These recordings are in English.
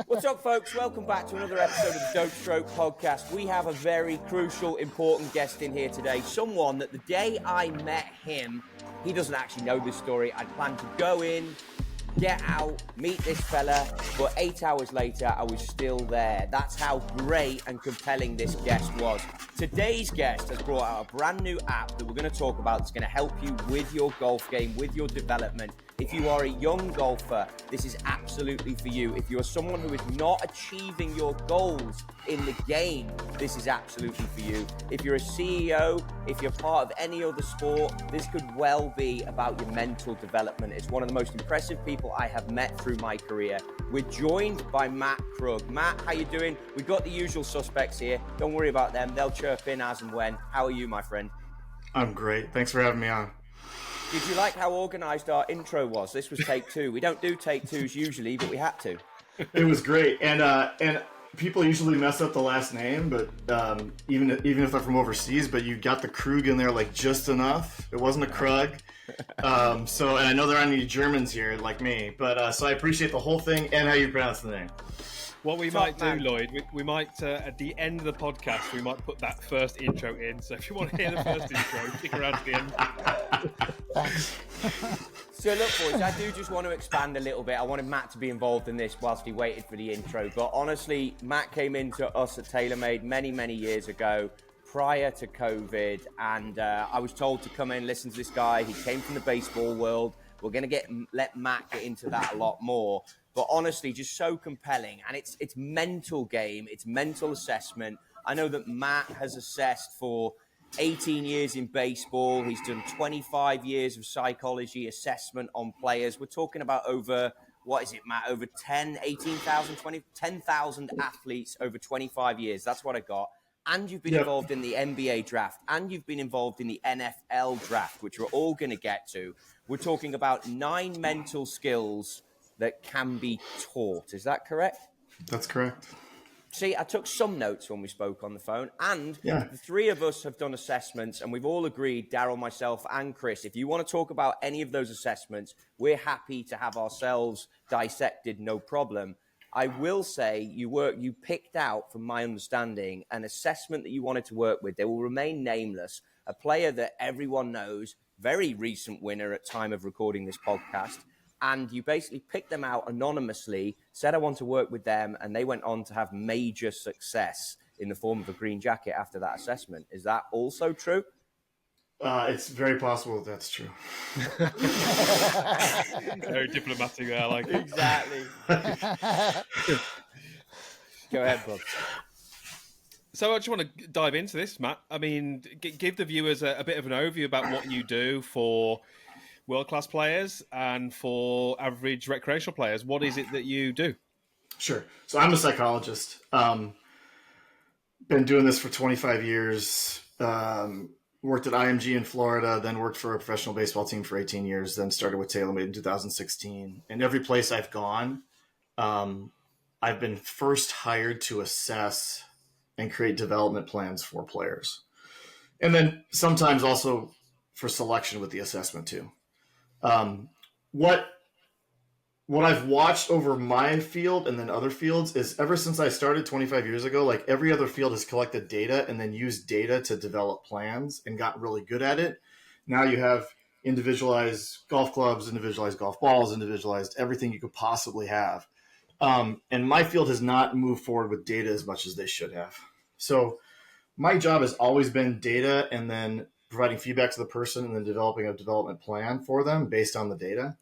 What's up, folks? Welcome back to another episode of the Dope Stroke podcast. We have a very crucial, important guest in here today. Someone that the day I met him, he doesn't actually know this story. I'd planned to go in, get out, meet this fella, but 8 hours later, I was still there. That's how great and compelling this guest was. Today's guest has brought out a brand new app that we're going to talk about that's going to help you with your golf game, with your development. If you are a young golfer, this is absolutely for you. If you're someone who is not achieving your goals in the game, this is absolutely for you. If you're a CEO, if you're part of any other sport, this could well be about your mental development. It's one of the most impressive people I have met through my career. We're joined by Matt Krug. Matt, how you doing? We've got the usual suspects here. Don't worry about them. They'll chirp in as and when. How are you, my friend? I'm great. Thanks for having me on. Did you like how organized our intro was? This was take two. We don't do take twos usually, but we had to. It was great, and people usually mess up the last name, but even if they're from overseas, but you got the Krug in there like just enough. It wasn't a Krug. And I know there aren't any Germans here like me, but so I appreciate the whole thing and how you pronounce the name. What we might do, Lloyd, we might, at the end of the podcast, we might put that first intro in. So if you want to hear the first intro, stick around to the end. Thanks. So look, boys, I do just want to expand a little bit. I wanted Matt to be involved in this whilst he waited for the intro. But honestly, Matt came into us at TaylorMade many, many years ago, prior to COVID. And I was told to come in, listen to this guy. He came from the baseball world. We're going to let Matt get into that a lot more. But honestly, just so compelling. And it's mental game. It's mental assessment. I know that Matt has assessed for 18 years in baseball. He's done 25 years of psychology assessment on players. We're talking about over, what is it, Matt? Over 10,000 athletes over 25 years. That's what I got. And you've been involved in the NBA draft. And you've been involved in the NFL draft, which we're all going to get to. We're talking about 9 mental skills that can be taught. Is that correct? That's correct. See, I took some notes when we spoke on the phone, and the three of us have done assessments, and we've all agreed, Daryl, myself, and Chris, if you want to talk about any of those assessments, we're happy to have ourselves dissected, no problem. I will say you picked out, from my understanding, an assessment that you wanted to work with. They will remain nameless. A player that everyone knows, very recent winner at time of recording this podcast, and you basically picked them out anonymously, said I want to work with them, and they went on to have major success in the form of a green jacket after that assessment. Is that also true? It's very possible that's true. Very diplomatic there, I like it. Exactly. Go ahead, Bob. So I just want to dive into this, Matt. I mean, give the viewers a bit of an overview about what you do for world-class players and for average recreational players. What is it that you do? Sure. So I'm a psychologist. Been doing this for 25 years. Worked at IMG in Florida, then worked for a professional baseball team for 18 years, then started with TaylorMade in 2016. And every place I've gone, I've been first hired to assess and create development plans for players. And then sometimes also for selection with the assessment too. What I've watched over my field and then other fields is ever since I started 25 years ago, like every other field has collected data and then used data to develop plans and got really good at it. Now you have individualized golf clubs, individualized golf balls, individualized everything you could possibly have. And my field has not moved forward with data as much as they should have. So my job has always been data and then providing feedback to the person and then developing a development plan for them based on the data.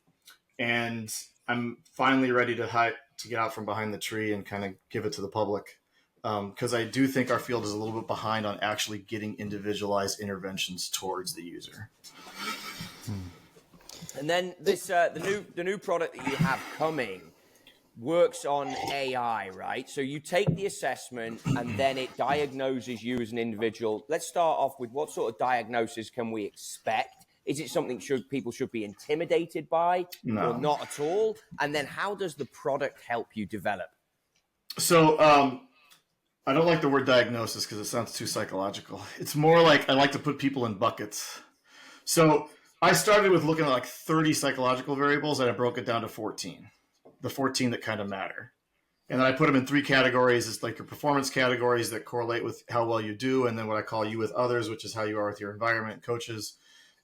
And I'm finally ready to get out from behind the tree and kind of give it to the public. Because I do think our field is a little bit behind on actually getting individualized interventions towards the user. And then this the new product that you have coming works on AI, right? So you take the assessment and then it diagnoses you as an individual. Let's start off with what sort of diagnosis can we expect? Is it something people should be intimidated by or not at all? And then how does the product help you develop? So I don't like the word diagnosis because it sounds too psychological. It's more like I like to put people in buckets. So I started with looking at like 30 psychological variables and I broke it down to 14. The 14 that kind of matter. And then I put them in 3 categories. It's like your performance categories that correlate with how well you do. And then what I call you with others, which is how you are with your environment, coaches.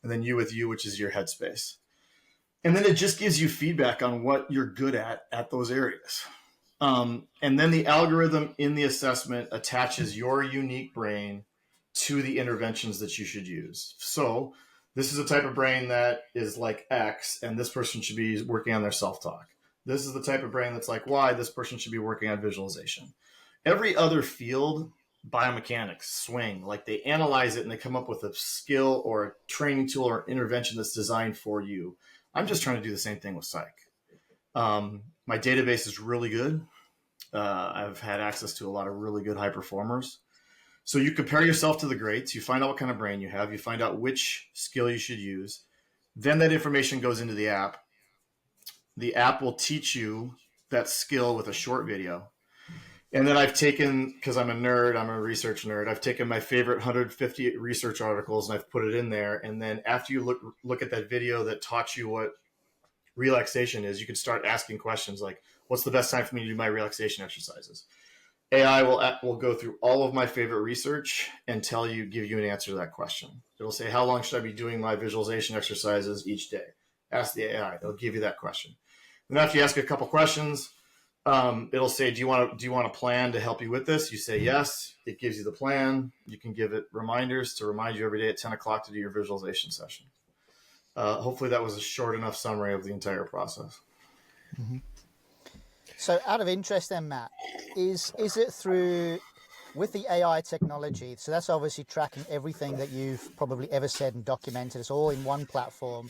And then you with you, which is your headspace. And then it just gives you feedback on what you're good at those areas. And then the algorithm in the assessment attaches your unique brain to the interventions that you should use. So this is a type of brain that is like X, and this person should be working on their self-talk. This is the type of brain that's like Y, this person should be working on visualization. Every other field, biomechanics, swing, like they analyze it and they come up with a skill or a training tool or intervention that's designed for you. I'm just trying to do the same thing with psych. My database is really good. I've had access to a lot of really good high performers. So you compare yourself to the greats. You find out what kind of brain you have. You find out which skill you should use. Then that information goes into the app. The app will teach you that skill with a short video. And then I've taken, because I'm a nerd, I'm a research nerd, I've taken my favorite 150 research articles and I've put it in there. And then after you look at that video that taught you what relaxation is, you can start asking questions like, what's the best time for me to do my relaxation exercises? AI will go through all of my favorite research and give you an answer to that question. It'll say, how long should I be doing my visualization exercises each day? Ask the AI. It'll give you that question. And after you ask a couple questions, it'll say, do you want a plan to help you with this? You say yes. It gives you the plan. You can give it reminders to remind you every day at 10 o'clock to do your visualization session. Hopefully that was a short enough summary of the entire process. Mm-hmm. So out of interest then, Matt, is it through, with the AI technology, so that's obviously tracking everything that you've probably ever said and documented. It's all in one platform.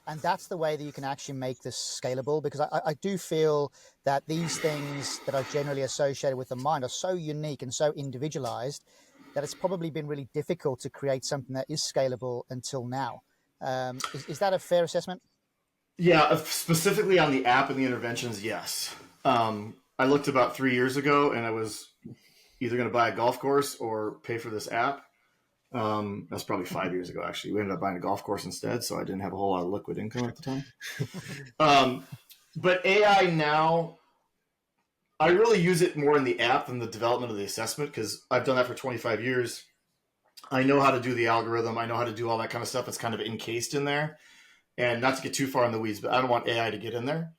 And that's the way that you can actually make this scalable, because I do feel that these things that are generally associated with the mind are so unique and so individualized that it's probably been really difficult to create something that is scalable until now. Is that a fair assessment? Yeah, specifically on the app and the interventions, yes. I looked about 3 years ago and I was either going to buy a golf course or pay for this app. That's probably 5 years ago, actually. We ended up buying a golf course instead, so I didn't have a whole lot of liquid income at the time. But AI now, I really use it more in the app than the development of the assessment, because I've done that for 25 years. I know how to do the algorithm. I know how to do all that kind of stuff. It's kind of encased in there. And not to get too far in the weeds, but I don't want AI to get in there.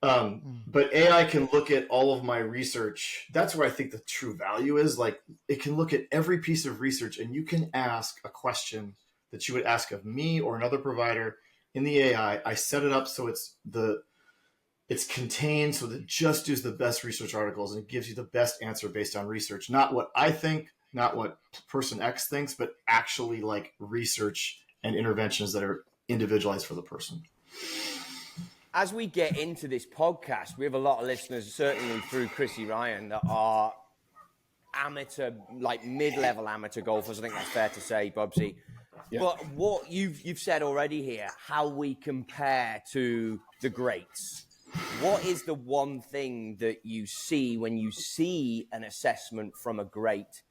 But AI can look at all of my research. That's where I think the true value is. Like, it can look at every piece of research, and you can ask a question that you would ask of me or another provider in the AI. I set it up so it's contained so that it just does the best research articles, and it gives you the best answer based on research. Not what I think, not what person X thinks, but actually like research and interventions that are individualized for the person. As we get into this podcast, we have a lot of listeners, certainly through Chrissy Ryan, that are amateur, like mid-level amateur golfers. I think that's fair to say, Bubsy. Yeah. But what you've said already here, how we compare to the greats. What is the one thing that you see when you see an assessment from a great?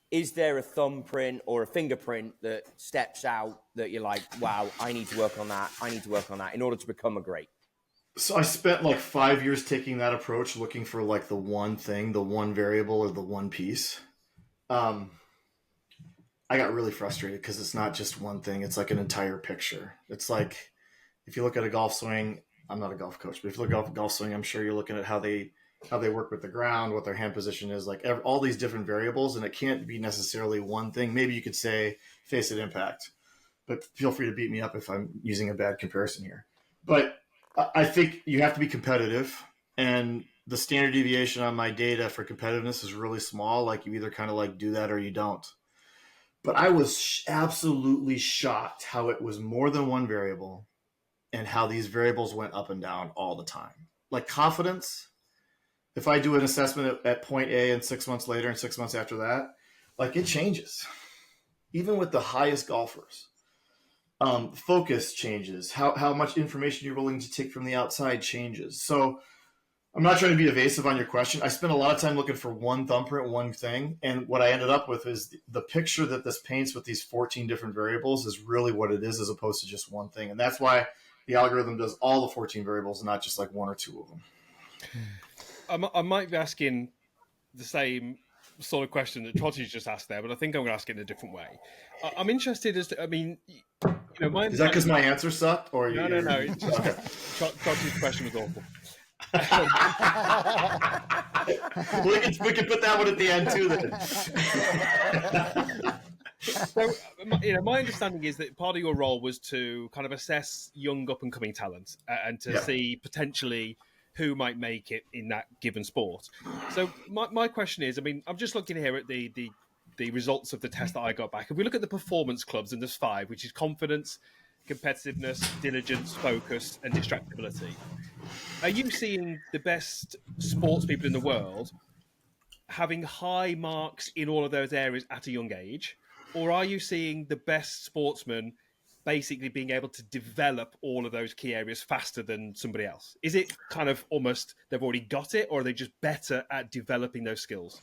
Is there a thumbprint or a fingerprint that steps out that you're like, wow, I need to work on that. I need to work on that in order to become a great? So I spent like 5 years taking that approach, looking for like the one thing, the one variable, or the one piece. I got really frustrated because it's not just one thing. It's like an entire picture. It's like, if you look at a golf swing, I'm not a golf coach, but if you look at a golf swing, I'm sure you're looking at how they work with the ground, what their hand position is, like all these different variables. And it can't be necessarily one thing. Maybe you could say face at impact, but feel free to beat me up if I'm using a bad comparison here. But I think you have to be competitive, and the standard deviation on my data for competitiveness is really small. Like, you either kind of like do that or you don't. But I was absolutely shocked how it was more than one variable and how these variables went up and down all the time. Like confidence, if I do an assessment at point A and 6 months later and 6 months after that, like it changes, even with the highest golfers. Focus changes. How much information you're willing to take from the outside changes. So I'm not trying to be evasive on your question. I spent a lot of time looking for one thumbprint, one thing. And what I ended up with is the picture that this paints with these 14 different variables is really what it is, as opposed to just one thing. And that's why the algorithm does all the 14 variables, not just like one or two of them. I might be asking the same sort of question that Trottie's just asked there, but I think I'm going to ask it in a different way. I'm interested as to, I mean, my Is that because my answer sucked, or no. It's just, Okay. Trottie's question was awful. we can put that one at the end too. Then. So, my understanding is that part of your role was to kind of assess young up and coming talent and to see potentially who might make it in that given sport. So my question is, I mean, I'm just looking here at the results of the test that I got back. If we look at the performance clubs, and there's 5, which is confidence, competitiveness, diligence, focus, and distractibility. Are you seeing the best sports people in the world having high marks in all of those areas at a young age? Or are you seeing the best sportsmen basically being able to develop all of those key areas faster than somebody else? Is it kind of almost they've already got it, or are they just better at developing those skills?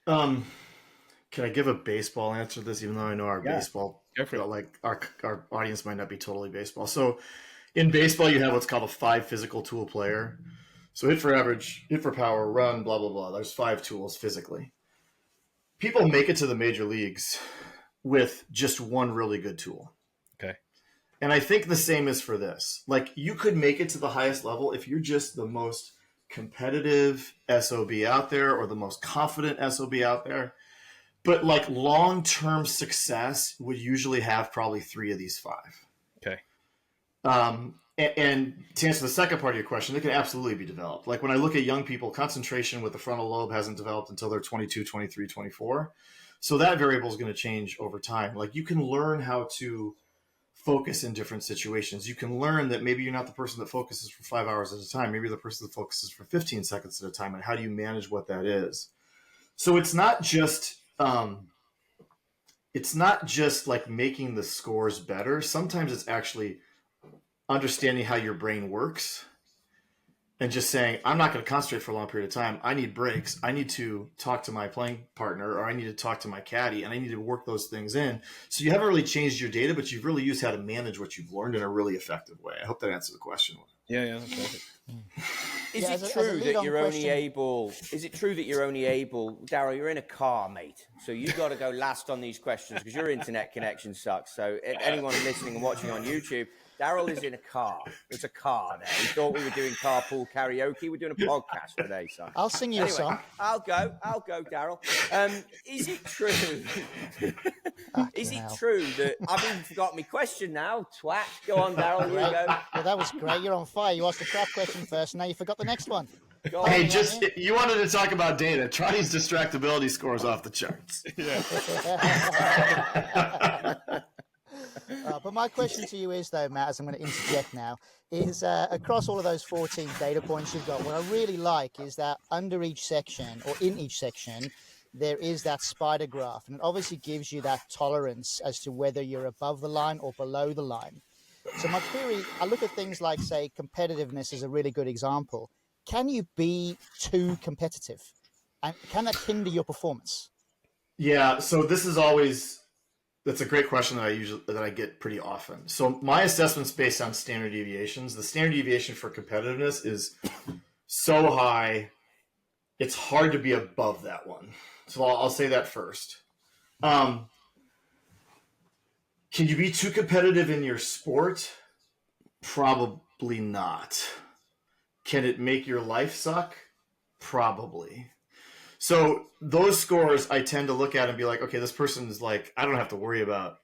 Can I give a baseball answer to this, even though I know our baseball, Go for it. like our audience might not be totally baseball. So in baseball, you have what's called a 5 physical tool player. So hit for average, hit for power, run, blah, blah, blah. There's 5 tools physically. People make it to the major leagues with just one really good tool. Okay. And I think the same is for this. Like, you could make it to the highest level if you're just the most competitive SOB out there or the most confident SOB out there. But like long-term success would usually have probably 3 of these 5. Okay. And to answer the second part of your question, it can absolutely be developed. Like when I look at young people, concentration with the frontal lobe hasn't developed until they're 22, 23, 24. So that variable is going to change over time. Like you can learn how to focus in different situations. You can learn that maybe you're not the person that focuses for 5 hours at a time. Maybe you're the person that focuses for 15 seconds at a time. And how do you manage what that is? So it's not just like making the scores better. Sometimes it's actually understanding how your brain works and just saying, I'm not going to concentrate for a long period of time. I need breaks. I need to talk to my playing partner, or I need to talk to my caddy, and I need to work those things in. So you haven't really changed your data, but you've really used how to manage what you've learned in a really effective way. I hope that answers the question. Yeah, that's perfect. Is it true that you're only able, Daryl, you're in a car, mate. So you've got to go last on these questions because your internet connection sucks. So if anyone listening and watching on YouTube, Daryl is in a car. There's a car there. We thought we were doing carpool karaoke. We're doing a podcast today, son. I'll sing you a song. I'll go, Daryl. Is it true? Is it true that I've even forgotten my question now? Twat. Go on, Daryl. You go. Well, that was great. You're on fire. You asked the crap question first. Now you forgot the next one. Hey, you wanted to talk about data. Trottie's distractibility score is off the charts. Yeah. But my question to you is, though, Matt, as I'm going to interject now, is across all of those 14 data points you've got, what I really like is that under each section, or in each section, there is that spider graph. And it obviously gives you that tolerance as to whether you're above the line or below the line. So my query, I look at things like, say, competitiveness is a really good example. Can you be too competitive? And can that hinder your performance? Yeah, so that's a great question that I get pretty often. So my assessment's based on standard deviations. The standard deviation for competitiveness is so high, it's hard to be above that one. So I'll say that first. Can you be too competitive in your sport? Probably not. Can it make your life suck? Probably. So those scores I tend to look at and be like, okay, this person is like, I don't have to worry about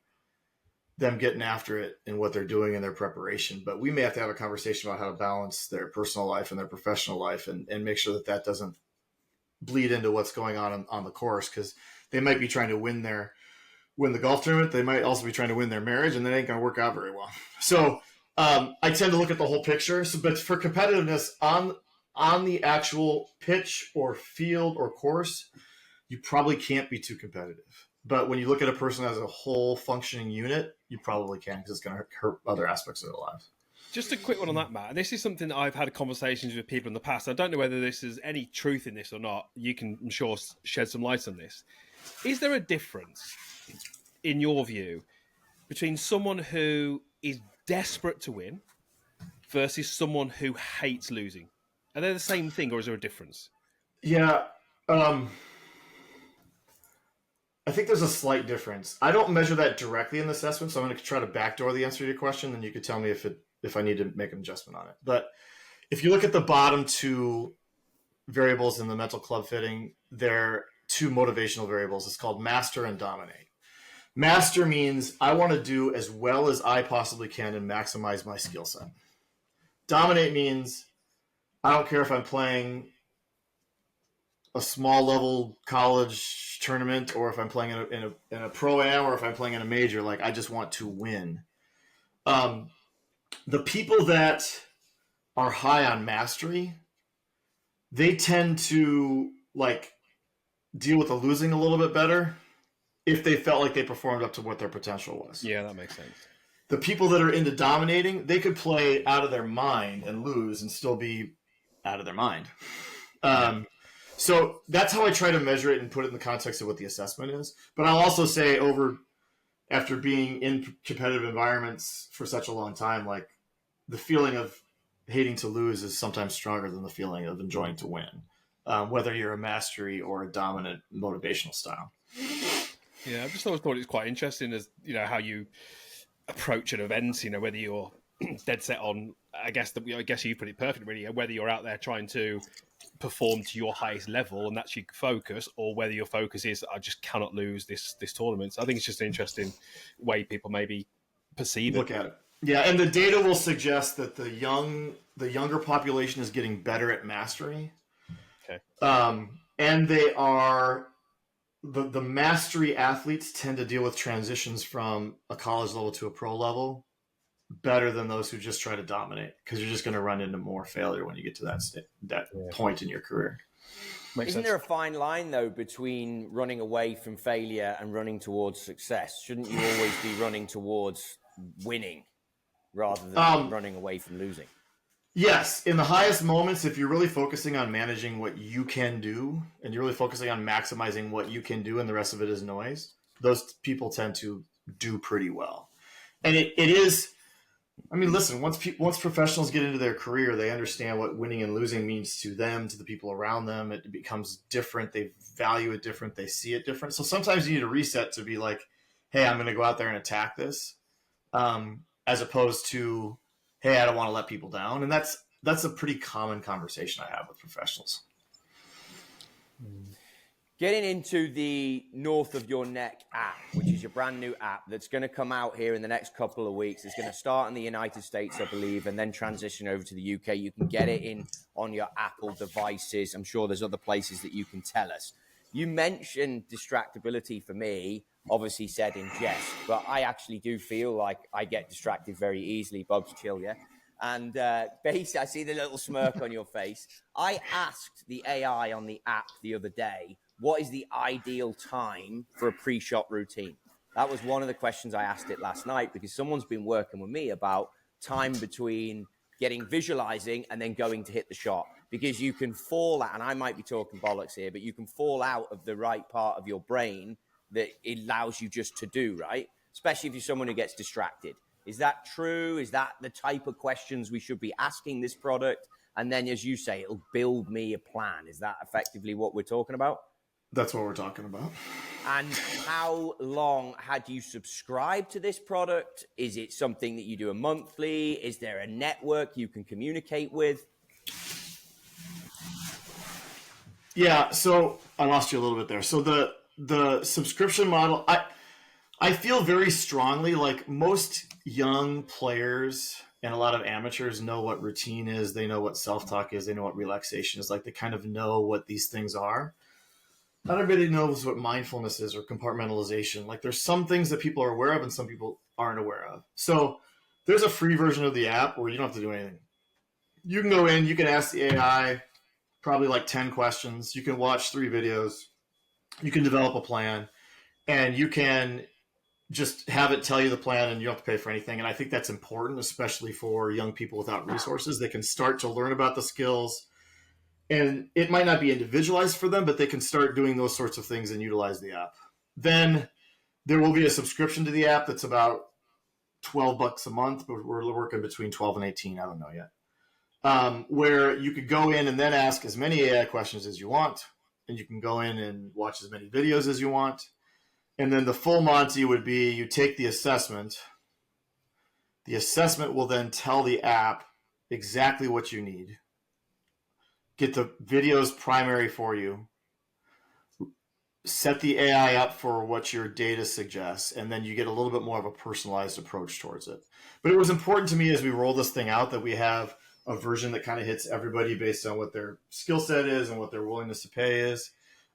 them getting after it and what they're doing in their preparation, but we may have to have a conversation about how to balance their personal life and their professional life and make sure that doesn't bleed into what's going on the course, because they might be trying to win the golf tournament. They might also be trying to win their marriage, and that ain't going to work out very well. So I tend to look at the whole picture. So, but for competitiveness on the actual pitch or field or course, you probably can't be too competitive. But when you look at a person as a whole functioning unit, you probably can, because it's going to hurt other aspects of their lives. Just a quick one on that, Matt. And this is something that I've had conversations with people in the past. I don't know whether this is any truth in this or not. You can, I'm sure, shed some light on this. Is there a difference, in your view, between someone who is desperate to win versus someone who hates losing? Are they the same thing, or is there a difference? Yeah. Um, I think there's a slight difference. I don't measure that directly in the assessment, so I'm going to try to backdoor the answer to your question, and you could tell me if I need to make an adjustment on it. But if you look at the bottom two variables in the mental club fitting, they're two motivational variables. It's called master and dominate. Master means I want to do as well as I possibly can and maximize my skill set. Dominate means I don't care if I'm playing a small level college tournament or if I'm playing in a pro am or if I'm playing in a major. Like, I just want to win. The people that are high on mastery, they tend to like deal with the losing a little bit better if they felt like they performed up to what their potential was. Yeah, that makes sense. The people that are into dominating, they could play out of their mind and lose and still be out of their mind. So that's how I try to measure it and put it in the context of what the assessment is. But I'll also say, after being in competitive environments for such a long time, like, the feeling of hating to lose is sometimes stronger than the feeling of enjoying to win, whether you're a mastery or a dominant motivational style. Yeah, I've just always thought it's quite interesting as, how you approach an event, whether you're dead set on, I guess you put it perfectly, really, whether you're out there trying to perform to your highest level and that's your focus, or whether your focus is, I just cannot lose this tournament. So I think it's just an interesting way people maybe perceive it. Look at it. Yeah, and the data will suggest that the younger population is getting better at mastery. Okay. And they are the mastery athletes tend to deal with transitions from a college level to a pro level better than those who just try to dominate, because you're just going to run into more failure when you get to that point in your career. Isn't there a fine line, though, between running away from failure and running towards success? Shouldn't you always be running towards winning rather than running away from losing? Yes. In the highest moments, if you're really focusing on managing what you can do and you're really focusing on maximizing what you can do and the rest of it is noise, those people tend to do pretty well. And it is, I mean, listen, once professionals get into their career, they understand what winning and losing means to them, to the people around them. It becomes different. They value it different. They see it different. So sometimes you need a reset to be like, hey, I'm going to go out there and attack this, as opposed to, hey, I don't want to let people down. And that's a pretty common conversation I have with professionals. Getting into the North of Your Neck app, which is your brand new app that's going to come out here in the next couple of weeks. It's going to start in the United States, I believe, and then transition over to the UK. You can get it on your Apple devices. I'm sure there's other places that you can tell us. You mentioned distractibility for me, obviously said in jest, but I actually do feel like I get distracted very easily. Bob's chill, yeah? And basically, I see the little smirk on your face. I asked the AI on the app the other day, what is the ideal time for a pre-shot routine? That was one of the questions I asked it last night, because someone's been working with me about time between visualizing and then going to hit the shot, because you can fall out, and I might be talking bollocks here, but you can fall out of the right part of your brain that it allows you just to do, right? Especially if you're someone who gets distracted. Is that true? Is that the type of questions we should be asking this product? And then, as you say, it'll build me a plan. Is that effectively what we're talking about? That's what we're talking about. And how long had you subscribed to this product? Is it something that you do a monthly? Is there a network you can communicate with? Yeah, so I lost you a little bit there. So the subscription model, I feel very strongly like most young players and a lot of amateurs know what routine is. They know what self-talk is. They know what relaxation is. Like, they kind of know what these things are. Not everybody knows what mindfulness is or compartmentalization. Like, there's some things that people are aware of and some people aren't aware of. So there's a free version of the app where you don't have to do anything. You can go in, you can ask the AI probably like 10 questions. You can watch 3 videos. You can develop a plan, and you can just have it tell you the plan, and you don't have to pay for anything. And I think that's important, especially for young people without resources. They can start to learn about the skills, and it might not be individualized for them, but they can start doing those sorts of things and utilize the app. Then there will be a subscription to the app that's about $12 a month, but we're working between 12 and 18. I don't know yet. where you could go in and then ask as many AI questions as you want, and you can go in and watch as many videos as you want. And then the full Monty would be you take the assessment. The assessment will then tell the app exactly what you need. Get the videos primary for you. Set the AI up for what your data suggests, and then you get a little bit more of a personalized approach towards it. But it was important to me as we roll this thing out that we have a version that kind of hits everybody based on what their skill set is and what their willingness to pay is.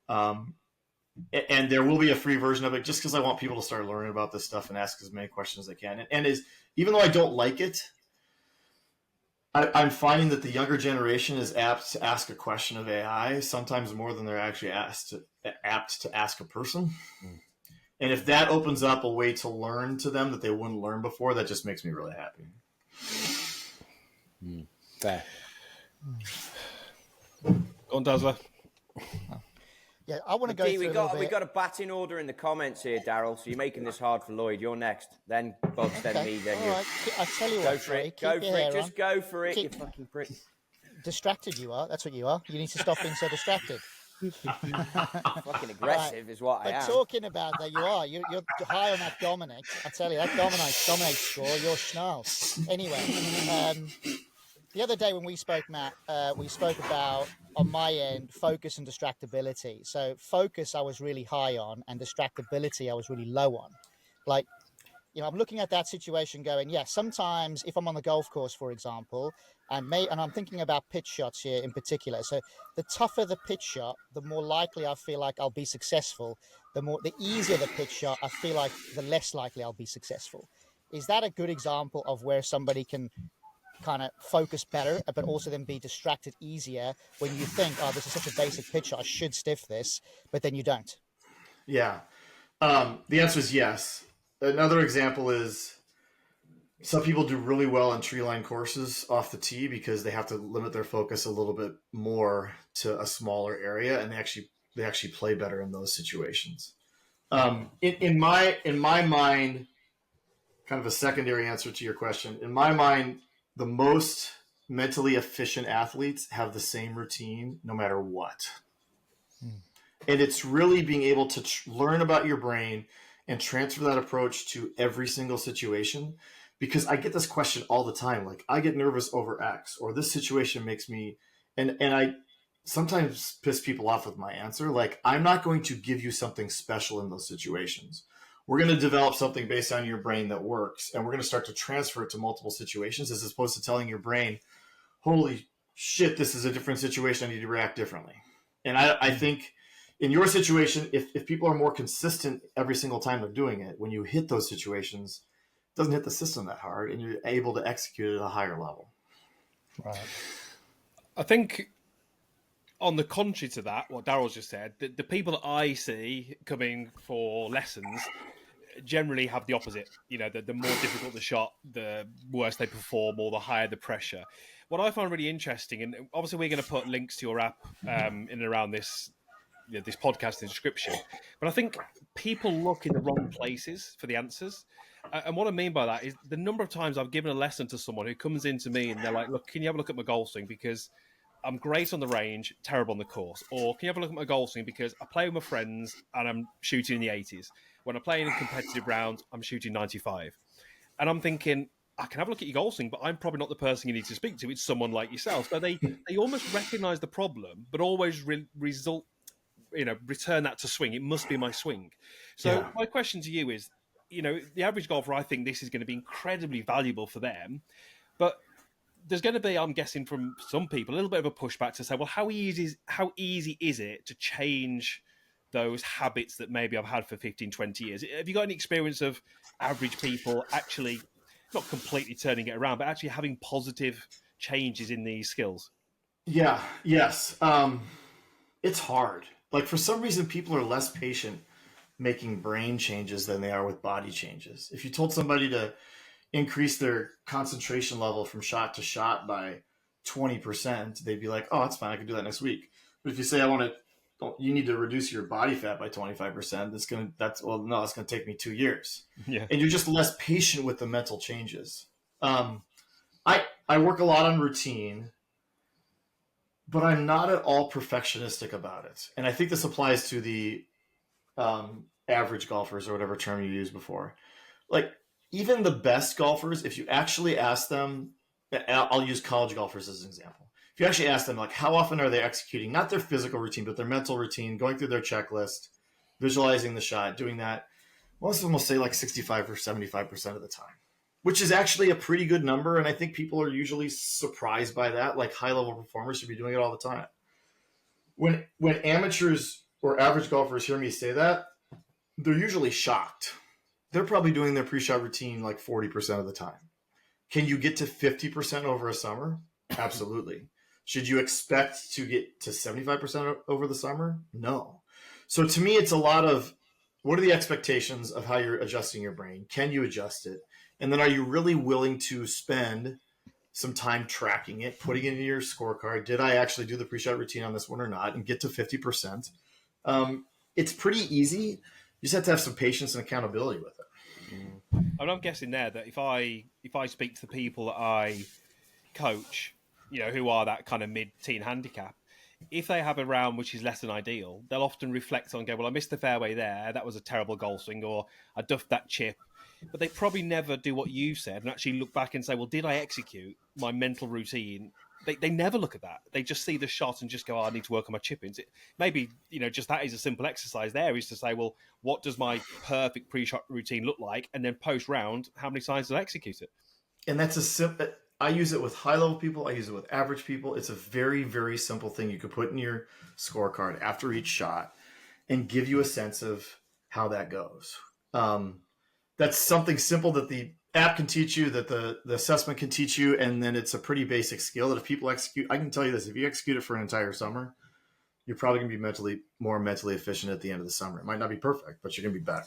And there will be a free version of it just because I want people to start learning about this stuff and ask as many questions as they can. And even though I don't like it, I'm finding that the younger generation is apt to ask a question of AI sometimes more than they're actually apt to ask a person. And if that opens up a way to learn to them that they wouldn't learn before, that just makes me really happy. Fair. Go on, Dazzler. Yeah, I want to go through we a little got bit. a batting order in the comments here, Daryl. So you're making this hard for Lloyd. You're next. Then Bugs, then me, then All you. right. I tell you Go what, for it. Trottie, Go for it. Just go for it. You fucking prick. Distracted you are. That's what you are. You need to stop being so distracted. Fucking aggressive is what I But am. talking about that, you are. You're high on that dominate. I tell you, that dominate score, you're schnall. Anyway, the other day when we spoke, Matt, we spoke about, on my end, focus and distractibility. So focus I was really high on, and distractibility I was really low on. Like, I'm looking at that situation going, yeah, sometimes if I'm on the golf course, for example, and I'm thinking about pitch shots here in particular. So the tougher the pitch shot, the more likely I feel like I'll be successful. The easier the pitch shot, I feel like the less likely I'll be successful. Is that a good example of where somebody can kind of focus better, but also then be distracted easier when you think, oh, this is such a basic pitch shot, I should stiff this, but then you don't? Yeah. The answer is yes. Another example is some people do really well in tree line courses off the tee because they have to limit their focus a little bit more to a smaller area, and they actually play better in those situations. In my mind, kind of a secondary answer to your question, in my mind, the most mentally efficient athletes have the same routine no matter what. And it's really being able to learn about your brain and transfer that approach to every single situation. Because I get this question all the time, like I get nervous over X, or this situation makes me, and I sometimes piss people off with my answer. Like, I'm not going to give you something special in those situations. We're going to develop something based on your brain that works, and we're going to start to transfer it to multiple situations, as opposed to telling your brain, holy shit, this is a different situation, I need to react differently. And I think in your situation, if people are more consistent every single time they're doing it, when you hit those situations, it doesn't hit the system that hard, and you're able to execute it at a higher level. Right. I think on the contrary to that, what Daryl's just said, the people that I see coming for lessons generally have the opposite. The more difficult the shot, the worse they perform, or the higher the pressure. What I find really interesting, and obviously we're going to put links to your app in and around this podcast in the description, but I think people look in the wrong places for the answers. And what I mean by that is the number of times I've given a lesson to someone who comes into me and they're like, look, can you have a look at my golf swing? Because I'm great on the range, terrible on the course. Or can you have a look at my golf swing? Because I play with my friends and I'm shooting in the 80s. When I play in competitive rounds, I'm shooting 95. And I'm thinking, I can have a look at your golf swing, but I'm probably not the person you need to speak to. It's someone like yourself. So they almost recognize the problem, but always return that to swing. It must be my swing. So my question to you is, the average golfer, I think this is going to be incredibly valuable for them. But there's going to be, I'm guessing from some people, a little bit of a pushback to say, well, how easy is it to change those habits that maybe I've had for 15, 20 years? Have you got any experience of average people actually not completely turning it around, but actually having positive changes in these skills? Yeah, yes. It's hard. Like, for some reason, people are less patient making brain changes than they are with body changes. If you told somebody to increase their concentration level from shot to shot by 20%, they'd be like, oh, that's fine, I can do that next week. But if you say, you need to reduce your body fat by 25%, it's going to take me 2 years. Yeah. And you're just less patient with the mental changes. I work a lot on routine, but I'm not at all perfectionistic about it. And I think this applies to the average golfers or whatever term you used before. Like, even the best golfers, if you actually ask them, I'll use college golfers as an example. If you actually ask them, like, how often are they executing, not their physical routine, but their mental routine, going through their checklist, visualizing the shot, doing that, most of them will say like 65 or 75% of the time, which is actually a pretty good number. And I think people are usually surprised by that. Like, high-level performers should be doing it all the time. When amateurs or average golfers hear me say that, they're usually shocked. They're probably doing their pre-shot routine like 40% of the time. Can you get to 50% over a summer? Absolutely. Should you expect to get to 75% over the summer? No. So to me, it's a lot of, what are the expectations of how you're adjusting your brain? Can you adjust it? And then are you really willing to spend some time tracking it, putting it in your scorecard? Did I actually do the pre-shot routine on this one or not? And get to 50%. It's pretty easy. You just have to have some patience and accountability with it. I'm guessing there that if I speak to the people that I coach, who are that kind of mid-teen handicap, if they have a round which is less than ideal, they'll often reflect on, go, well, I missed the fairway there. That was a terrible golf swing, or I duffed that chip. But they probably never do what you said and actually look back and say, well, did I execute my mental routine? They never look at that. They just see the shot and just go, I need to work on my chip-ins. Maybe, just that is a simple exercise there, is to say, well, what does my perfect pre-shot routine look like? And then post-round, how many times did I execute it? And that's a simple... I use it with high-level people. I use it with average people. It's a very, very simple thing you could put in your scorecard after each shot and give you a sense of how that goes. That's something simple that the app can teach you, that the assessment can teach you, and then it's a pretty basic skill that if people execute, I can tell you this, if you execute it for an entire summer, you're probably going to be more mentally efficient at the end of the summer. It might not be perfect, but you're going to be better.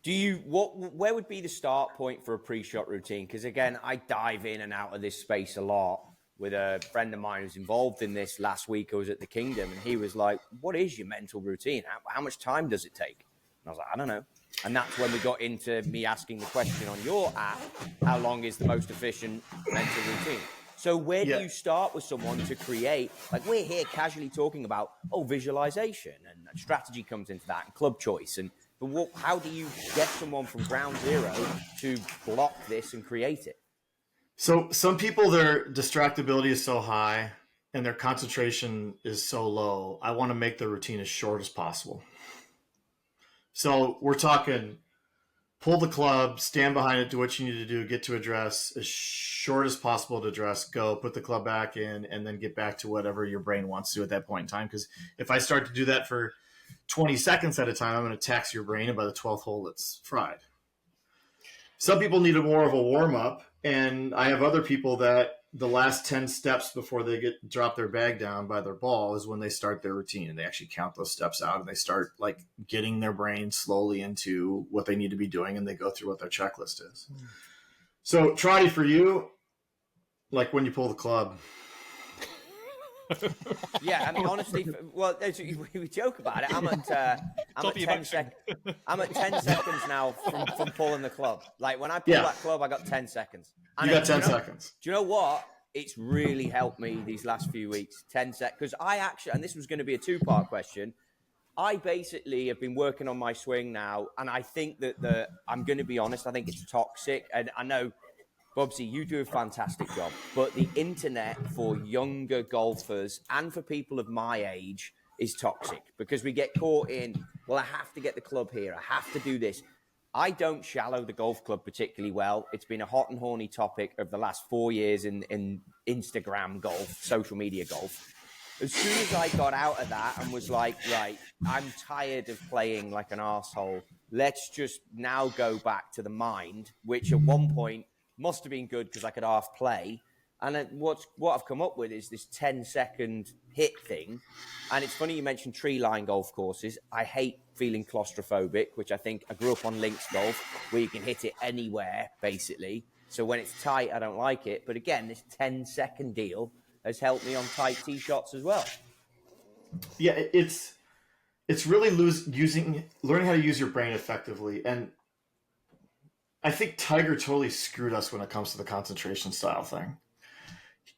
Where would be the start point for a pre-shot routine? Because again, I dive in and out of this space a lot. With a friend of mine who's involved in this. Last week I was at the Kingdom and he was like, what is your mental routine? How much time does it take? And I was like, I don't know. And that's when we got into me asking the question on your app, how long is the most efficient mental routine? So where do you start with someone to create, like we're here casually talking about, visualization and strategy comes into that and club choice. But how do you get someone from ground zero to block this and create it? So some people, their distractibility is so high and their concentration is so low. I want to make the routine as short as possible. So we're talking pull the club, stand behind it, do what you need to do, get to address, as short as possible to address, go, put the club back in, and then get back to whatever your brain wants to do at that point in time. Because if I start to do that for 20 seconds at a time, I'm going to tax your brain, and by the 12th hole, it's fried. Some people need more of a warm-up, and I have other people that the last 10 steps before they drop their bag down by their ball is when they start their routine, and they actually count those steps out, and they start like getting their brain slowly into what they need to be doing, and they go through what their checklist is. So, Trottie, for you, like when you pull the club. Yeah, I mean, honestly, well, we joke about it. I'm at 10 seconds. I'm at 10 seconds now from pulling the club. Like when I pull that club, I got 10 seconds. And you got 10 seconds. Do you know what? It's really helped me these last few weeks. 10 seconds, because I actually, and this was going to be a two-part question. I basically have been working on my swing now, and I think that I'm going to be honest. I think it's toxic, and I know. Bubsy, you do a fantastic job, but the internet for younger golfers and for people of my age is toxic because we get caught in, well, I have to get the club here. I have to do this. I don't shallow the golf club particularly well. It's been a hot and horny topic of the last 4 years in Instagram golf, social media golf. As soon as I got out of that and was like, right, I'm tired of playing like an arsehole. Let's just now go back to the mind, which at one point must have been good because I could half play. And then what I've come up with is this 10-second hit thing. And it's funny you mentioned tree-line golf courses. I hate feeling claustrophobic, which I grew up on links golf, where you can hit it anywhere, basically. So when it's tight, I don't like it. But again, this 10-second deal has helped me on tight tee shots as well. Yeah, it's really learning how to use your brain effectively. And I think Tiger totally screwed us when it comes to the concentration style thing.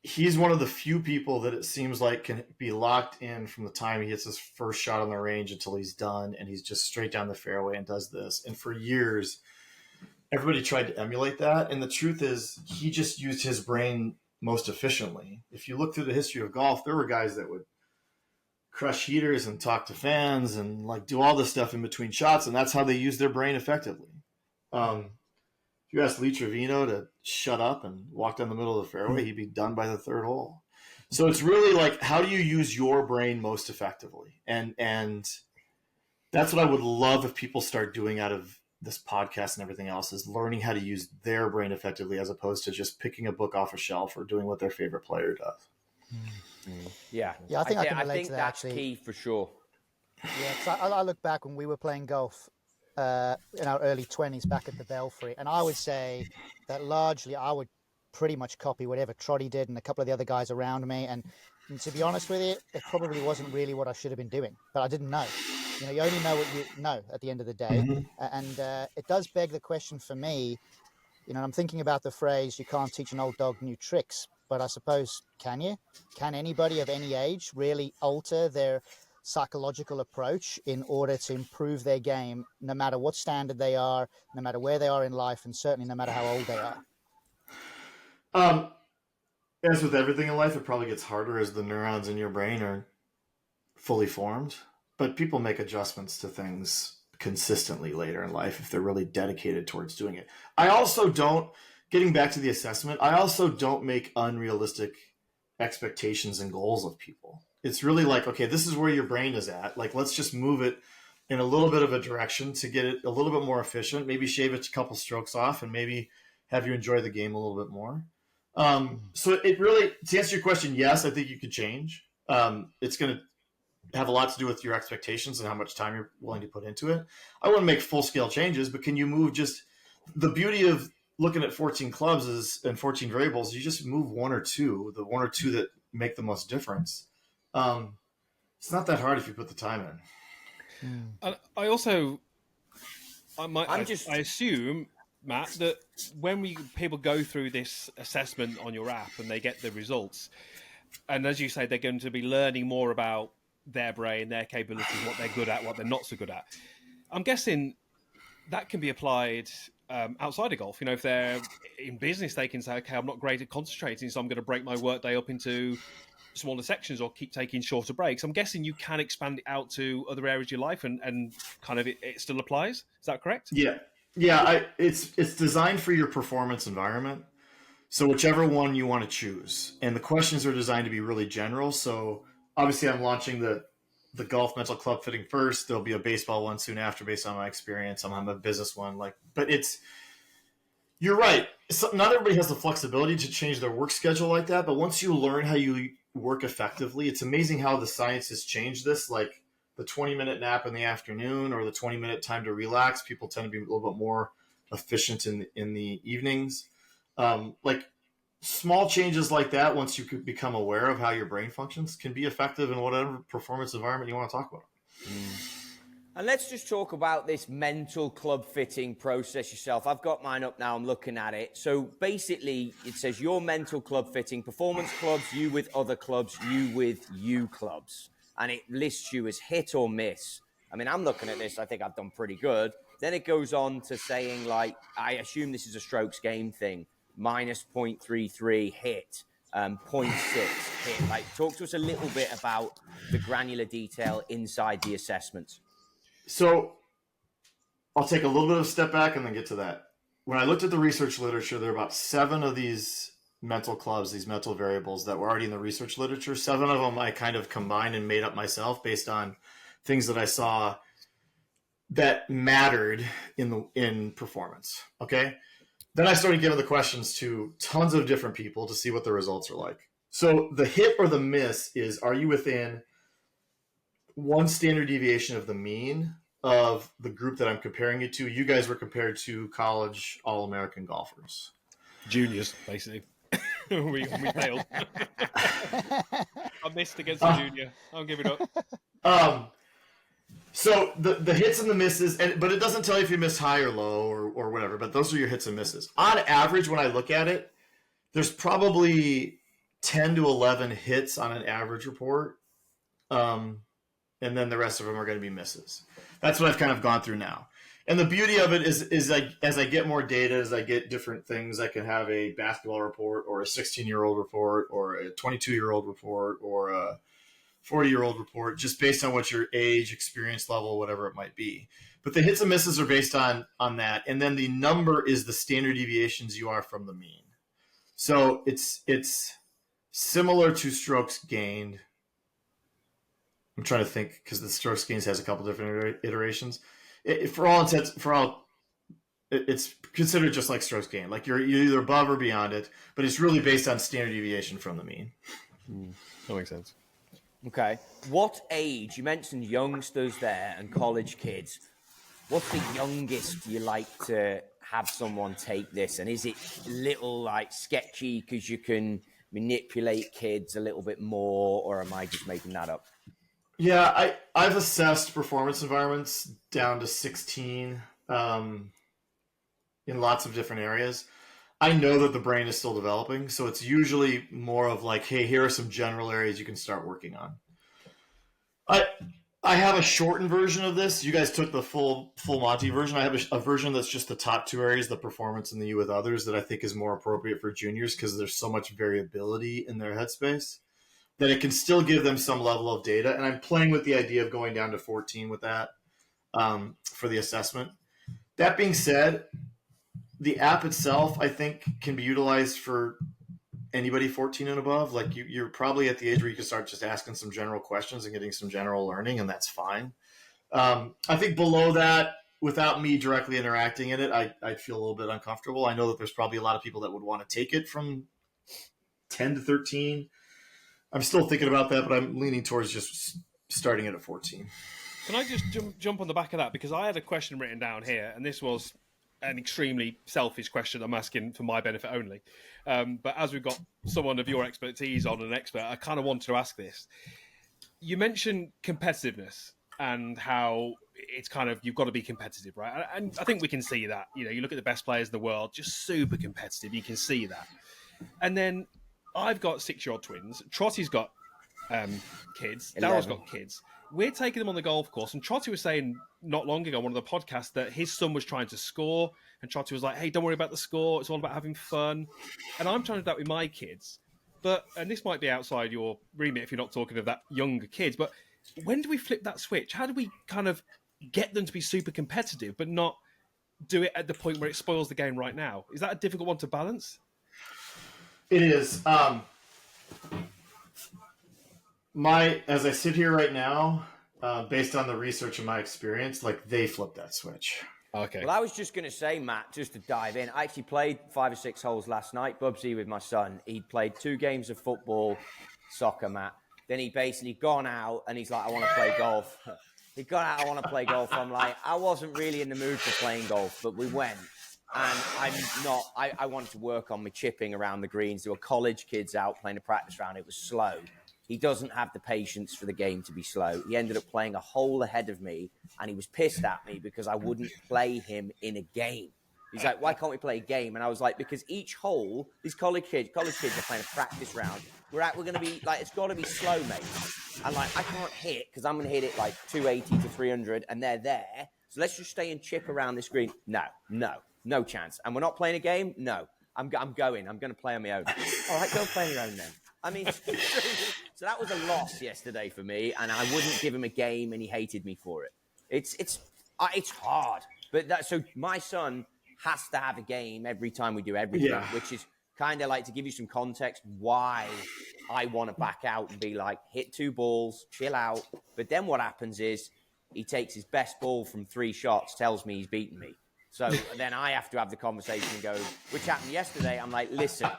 he's one of the few people that it seems like can be locked in from the time he hits his first shot on the range until he's done, and he's just straight down the fairway and does this. And for years, everybody tried to emulate that, and the truth is he just used his brain most efficiently. If you look through the history of golf, there were guys that would crush heaters and talk to fans and like do all this stuff in between shots, and that's how they use their brain effectively. If you asked Lee Trevino to shut up and walk down the middle of the fairway, he'd be done by the third hole. So it's really like, how do you use your brain most effectively? And that's what I would love if people start doing out of this podcast and everything else, is learning how to use their brain effectively as opposed to just picking a book off a shelf or doing what their favorite player does. Yeah, I think I can relate to that, that's actually. key for sure. Yeah, 'cause I look back when we were playing golf in our early 20s back at the Belfry, and I would say that largely I would pretty much copy whatever Trottie did and a couple of the other guys around me. And to be honest with you, it probably wasn't really what I should have been doing, but I didn't know. You know, you only know what you know at the end of the day. And it does beg the question for me, you know, I'm thinking about the phrase, you can't teach an old dog new tricks, but I suppose, can you? Can anybody of any age really alter their psychological approach in order to improve their game, no matter what standard they are, no matter where they are in life, and certainly no matter how old they are? As with everything in life, it probably gets harder as the neurons in your brain are fully formed. But people make adjustments to things consistently later in life if they're really dedicated towards doing it. I also don't, getting back to the assessment, I also don't make unrealistic expectations and goals of people. It's really like, okay, this is where your brain is at. Like, let's just move it in a little bit of a direction to get it a little bit more efficient, maybe shave it a couple strokes off and maybe have you enjoy the game a little bit more. So it really, to answer your question, yes, I think you could change. It's going to have a lot to do with your expectations and how much time you're willing to put into it. I wouldn't make full scale changes, but can you move just the beauty of looking at 14 clubs is, and 14 variables, you just move one or two that make the most difference. It's not that hard if you put the time in. I also, I assume, Matt, that when people go through this assessment on your app and they get the results, and as you say, they're going to be learning more about their brain, their capabilities, what they're good at, what they're not so good at. I'm guessing that can be applied outside of golf. You know, if they're in business, they can say, okay, I'm not great at concentrating, so I'm going to break my workday up into smaller sections or keep taking shorter breaks. I'm guessing you can expand it out to other areas of your life and kind of it still applies. Is that correct? Yeah. It's designed for your performance environment. So whichever one you want to choose. And the questions are designed to be really general. So obviously I'm launching the golf mental club fitting first. There'll be a baseball one soon after based on my experience. I'm on a business one. But you're right. Not everybody has the flexibility to change their work schedule like that. But once you learn how you work effectively, it's amazing how the science has changed this. Like the 20-minute nap in the afternoon or the 20-minute time to relax, people tend to be a little bit more efficient in the evenings. Like small changes like that, once you could become aware of how your brain functions, can be effective in whatever performance environment you want to talk about. And let's just talk about this mental club fitting process yourself. I've got mine up now. I'm looking at it. So basically, it says your mental club fitting, performance clubs, you with other clubs, you with you clubs. And it lists you as hit or miss. I mean, I'm looking at this. I think I've done pretty good. Then it goes on to saying, like, I assume this is a strokes game thing. Minus 0.33 hit, 0.6 hit. Like, talk to us a little bit about the granular detail inside the assessments. So I'll take a little bit of a step back and then get to that. When I looked at the research literature, there are about 7 of these mental clubs, these mental variables that were already in the research literature. 7 of them I kind of combined and made up myself based on things that I saw that mattered in performance. Okay. Then I started giving the questions to tons of different people to see what the results are like. So the hit or the miss is, are you within one standard deviation of the mean of the group that I'm comparing it to? You guys were compared to college All-American golfers. Juniors, basically. we failed. I missed against the junior. I'm giving up. So the hits and the misses, but it doesn't tell you if you missed high or low or whatever, but those are your hits and misses. On average, when I look at it, there's probably 10 to 11 hits on an average report. And then the rest of them are going to be misses. That's what I've kind of gone through now. And the beauty of it is as I get more data, as I get different things, I can have a basketball report or a 16-year-old report or a 22-year-old report or a 40-year-old report, just based on what your age, experience level, whatever it might be. But the hits and misses are based on that. And then the number is the standard deviations you are from the mean. So it's similar to strokes gained. I'm trying to think because the strokes gains has a couple different iterations. For all intents, it's considered just like strokes gained. Like you're either above or beyond it, but it's really based on standard deviation from the mean. That makes sense. Okay. What age? You mentioned youngsters there and college kids. What's the youngest you like to have someone take this? And is it little like sketchy because you can manipulate kids a little bit more, or am I just making that up? Yeah, I've assessed performance environments down to 16 in lots of different areas. I know that the brain is still developing, so it's usually more of like, hey, here are some general areas you can start working on. I have a shortened version of this. You guys took the full Monty version. I have a version that's just the top two areas, the performance and the you with others, that I think is more appropriate for juniors because there's so much variability in their headspace that it can still give them some level of data. And I'm playing with the idea of going down to 14 with that for the assessment. That being said, the app itself, I think, can be utilized for anybody 14 and above. Like you're probably at the age where you can start just asking some general questions and getting some general learning, and that's fine. I think below that, without me directly interacting in it, I'd feel a little bit uncomfortable. I know that there's probably a lot of people that would want to take it from 10 to 13. I'm still thinking about that, but I'm leaning towards just starting it at 14. Can I just jump on the back of that? Because I had a question written down here, and this was an extremely selfish question I'm asking for my benefit only. But as we've got someone of your expertise on, an expert, I kind of wanted to ask this. You mentioned competitiveness and how it's kind of, you've got to be competitive, right? And I think we can see that. You know, you look at the best players in the world, just super competitive. You can see that. And then I've got 6-year-old twins. Trottie's got kids. 11. Daryl's got kids. We're taking them on the golf course. And Trottie was saying not long ago on one of the podcasts that his son was trying to score. And Trottie was like, hey, don't worry about the score. It's all about having fun. And I'm trying to do that with my kids. But, and this might be outside your remit if you're not talking of that younger kids, but when do we flip that switch? How do we kind of get them to be super competitive, but not do it at the point where it spoils the game right now? Is that a difficult one to balance? It is. As I sit here right now, based on the research and my experience, like they flip that switch. Okay. Well, I was just going to say, Matt, just to dive in, I actually played 5 or 6 holes last night, Bubsy, with my son. He'd played 2 games of football, soccer, Matt. Then he basically gone out and he's like, I want to play golf. He got out, I want to play golf. I'm like, I wasn't really in the mood for playing golf, but we went. And I wanted to work on my chipping around the greens. There were college kids out playing a practice round. It was slow. He doesn't have the patience for the game to be slow. He ended up playing a hole ahead of me, and he was pissed at me because I wouldn't play him in a game. He's like, why can't we play a game? And I was like, because each hole, these college kids are playing a practice round. We're going to be like, it's got to be slow, mate. And like, I can't hit because I'm going to hit it like 280 to 300, and they're there. So let's just stay and chip around this green. No chance. And we're not playing a game? No. I'm going. I'm going to play on my own. All right, go play on your own then. I mean, so that was a loss yesterday for me, and I wouldn't give him a game, and he hated me for it. It's hard, but so my son has to have a game every time we do everything, which is kind of like, to give you some context why I want to back out and be like, hit 2 balls, chill out. But then what happens is he takes his best ball from 3 shots, tells me he's beaten me. So then I have to have the conversation and go, which happened yesterday. I'm like, listen,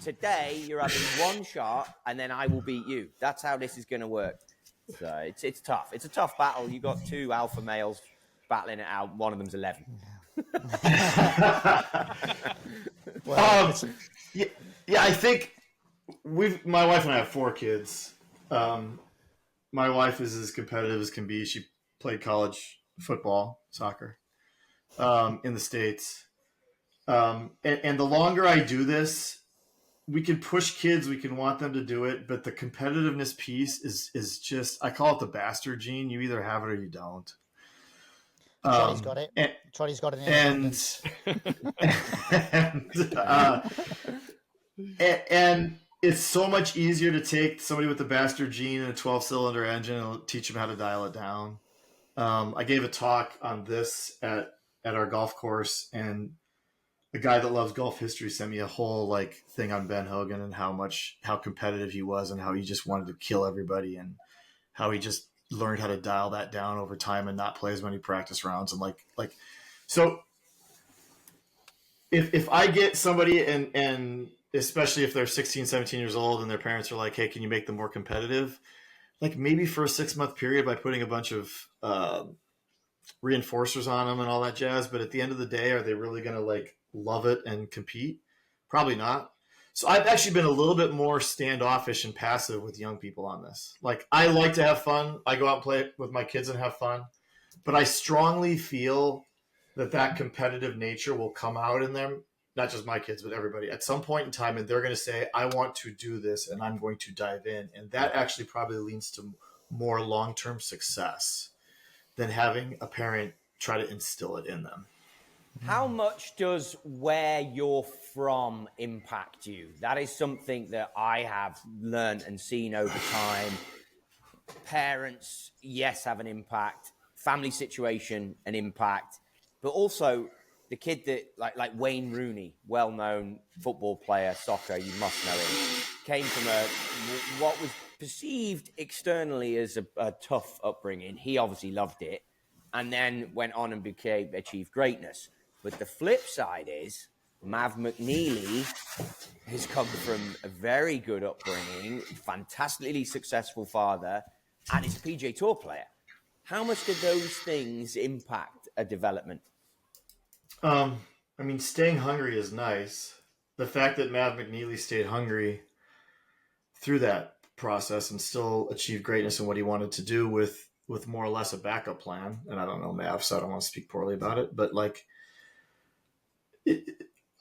today you're having 1 shot and then I will beat you. That's how this is going to work. So it's tough. It's a tough battle. You've got 2 alpha males battling it out. One of them's 11. I think my wife and I have 4 kids. My wife is as competitive as can be. She played college football, soccer, in the States. And the longer I do this, we can push kids, we can want them to do it, but the competitiveness piece is just, I call it the bastard gene. You either have it or you don't. Trottie's got it. Trottie's got it in abundance. And it's so much easier to take somebody with the bastard gene and a 12-cylinder engine and teach them how to dial it down. I gave a talk on this at our golf course, and the guy that loves golf history sent me a whole like thing on Ben Hogan and how competitive he was and how he just wanted to kill everybody and how he just learned how to dial that down over time and not play as many practice rounds. And so if I get somebody and especially if they're 16, 17 years old and their parents are like, hey, can you make them more competitive? Like maybe for a 6-month period by putting a bunch of reinforcers on them and all that jazz. But at the end of the day, are they really going to like love it and compete? Probably not. So I've actually been a little bit more standoffish and passive with young people on this. Like I like to have fun. I go out and play with my kids and have fun, but I strongly feel that competitive nature will come out in them. Not just my kids, but everybody at some point in time. And they're going to say, I want to do this and I'm going to dive in. And that actually probably leads to more long-term success than having a parent try to instill it in them. How much does where you're from impact you? That is something that I have learned and seen over time. Parents, yes, have an impact. Family situation, an impact. But also the kid that, like Wayne Rooney, well-known football player, soccer, you must know him, came from what was perceived externally as a tough upbringing. He obviously loved it and then went on and achieved greatness. But the flip side is Mav McNeely has come from a very good upbringing, fantastically successful father, and is a PGA Tour player. How much did those things impact a development? I mean, staying hungry is nice. The fact that Matt McNeely stayed hungry through that process and still achieved greatness in what he wanted to do with more or less a backup plan. And I don't know Mav, so I don't want to speak poorly about it, but like,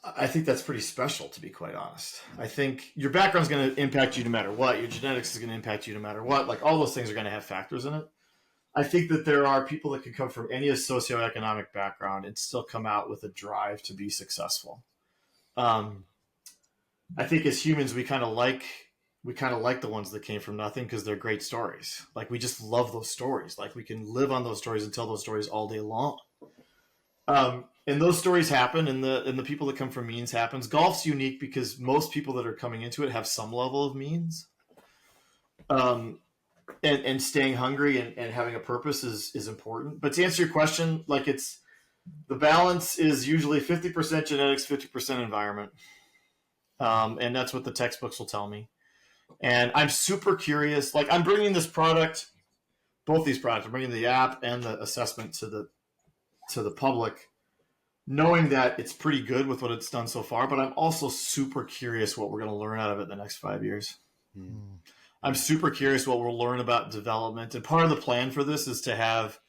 I think that's pretty special, to be quite honest. I think your background is going to impact you no matter what. Your genetics is going to impact you no matter what. Like all those things are going to have factors in it. I think that there are people that can come from any socioeconomic background and still come out with a drive to be successful. I think as humans, we kind of like the ones that came from nothing because they're great stories. Like we just love those stories. Like we can live on those stories and tell those stories all day long. And those stories happen, and the people that come from means happens. Golf's unique because most people that are coming into it have some level of means. And staying hungry and having a purpose is important. But to answer your question, like the balance is usually 50% genetics, 50% environment. And that's what the textbooks will tell me. And I'm super curious. Like I'm bringing this product, both these products, I'm bringing the app and the assessment to the public, knowing that it's pretty good with what it's done so far. But I'm also super curious what we're going to learn out of it in the next 5 years. I'm super curious what we'll learn about development. And part of the plan for this is to have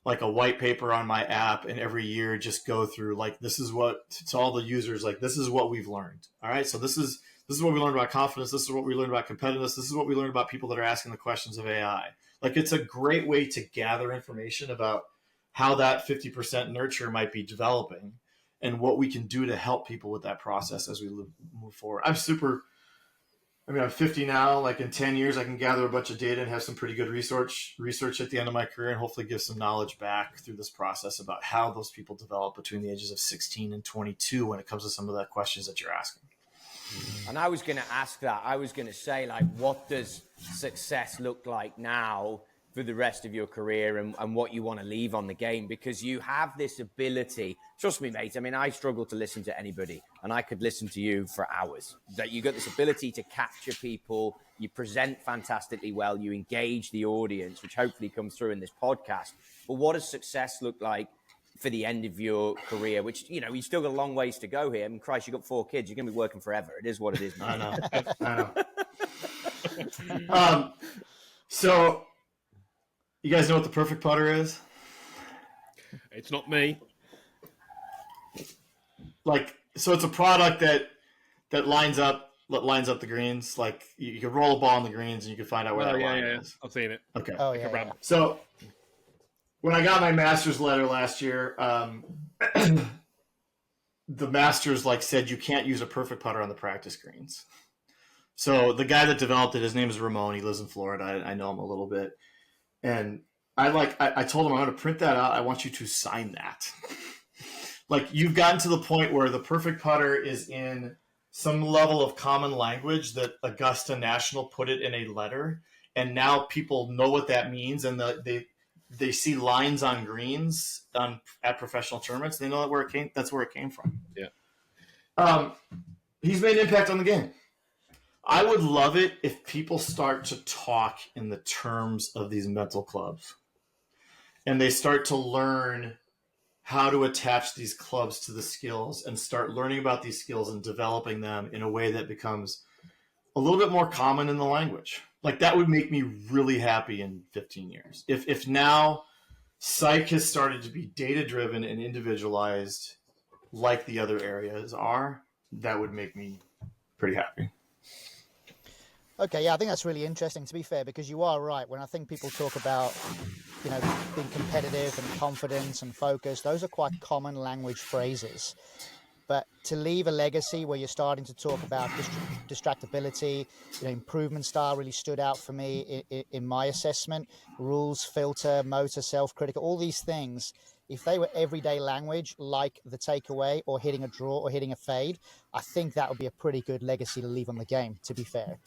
like a white paper on my app and every year just go through like, this is what to all the users, like, this is what we've learned. All right. So this is what we learned about confidence. This is what we learned about competitiveness. This is what we learned about people that are asking the questions of AI. Like it's a great way to gather information about how that 50% nurture might be developing and what we can do to help people with that process as we move forward. I'm 50 now. Like in 10 years, I can gather a bunch of data and have some pretty good research at the end of my career and hopefully give some knowledge back through this process about how those people develop between the ages of 16 and 22 when it comes to some of the questions that you're asking. And I was going to ask that. I was going to say, like, what does success look like now for the rest of your career and what you want to leave on the game? Because you have this ability. Trust me, mate. I mean, I struggle to listen to anybody, and I could listen to you for hours. That you got this ability to capture people. You present fantastically well. You engage the audience, which hopefully comes through in this podcast. But what does success look like for the end of your career, which, you know, you still got a long ways to go here. I mean, Christ, you've got 4 kids. You're going to be working forever. It is what it is, man. I know. So you guys know what the perfect putter is? It's not me. So it's a product that lines up lines up the greens. Like you can roll a ball on the greens and you can find out where that line is. I've seen it. Okay. Oh Like a yeah. ramp. So when I got my master's letter last year, the masters said you can't use a perfect putter on the practice greens. So the guy that developed it, his name is Ramon. He lives in Florida. I know him a little bit, and I told him I'm going to print that out. I want you to sign that. You've gotten to the point where the perfect putter is in some level of common language that Augusta National put it in a letter, and now people know what that means, and they see lines on greens at professional tournaments. They know that's where it came from. Yeah. He's made an impact on the game. I would love it if people start to talk in the terms of these mental clubs, and they start to learn how to attach these clubs to the skills and start learning about these skills and developing them in a way that becomes a little bit more common in the language. That would make me really happy in 15 years. If now psych has started to be data-driven and individualized like the other areas are, that would make me pretty happy. Okay, yeah, I think that's really interesting, to be fair, because you are right. When I think people talk about, being competitive and confidence and focus, those are quite common language phrases. But to leave a legacy where you're starting to talk about distractibility, improvement style really stood out for me in my assessment. Rules, filter, motor, self-critical, all these things, if they were everyday language like the takeaway or hitting a draw or hitting a fade, I think that would be a pretty good legacy to leave on the game, to be fair.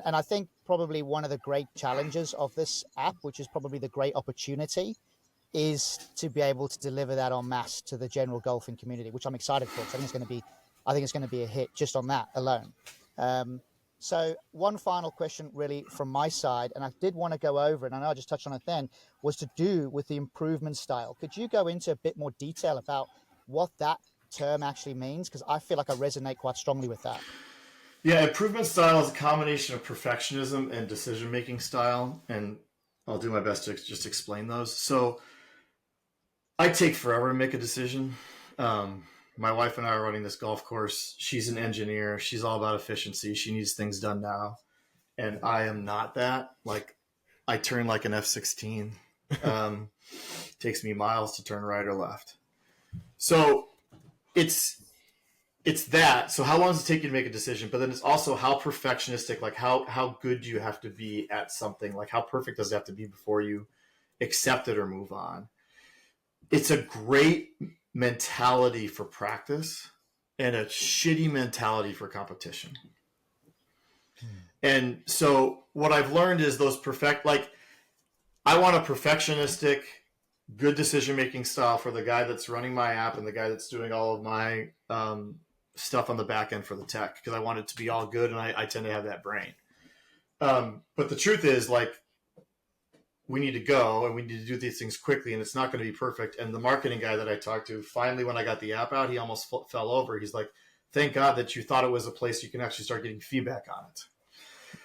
And I think probably one of the great challenges of this app, which is probably the great opportunity, is to be able to deliver that en masse to the general golfing community, which I'm excited for. Because I think it's going to be a hit just on that alone. So one final question really from my side, and I did want to go over, and I know I just touched on it then, was to do with the improvement style. Could you go into a bit more detail about what that term actually means? Because I feel like I resonate quite strongly with that. Yeah, improvement style is a combination of perfectionism and decision-making style, and I'll do my best to just explain those. So I take forever to make a decision. My wife and I are running this golf course. She's an engineer. She's all about efficiency. She needs things done now, and I am not that. I turn like an F-16. Takes me miles to turn right or left. So it's that. So how long does it take you to make a decision? But then it's also how perfectionistic, how good do you have to be at something? How perfect does it have to be before you accept it or move on? It's a great mentality for practice and a shitty mentality for competition. And so what I've learned is those I want a perfectionistic, good decision-making style for the guy that's running my app and the guy that's doing all of my stuff on the back end for the tech, because I want it to be all good, and I tend to have that brain. But the truth is, we need to go and we need to do these things quickly, and it's not going to be perfect. And the marketing guy that I talked to, finally, when I got the app out, he almost fell over. He's like, thank God that you thought it was a place you can actually start getting feedback on it.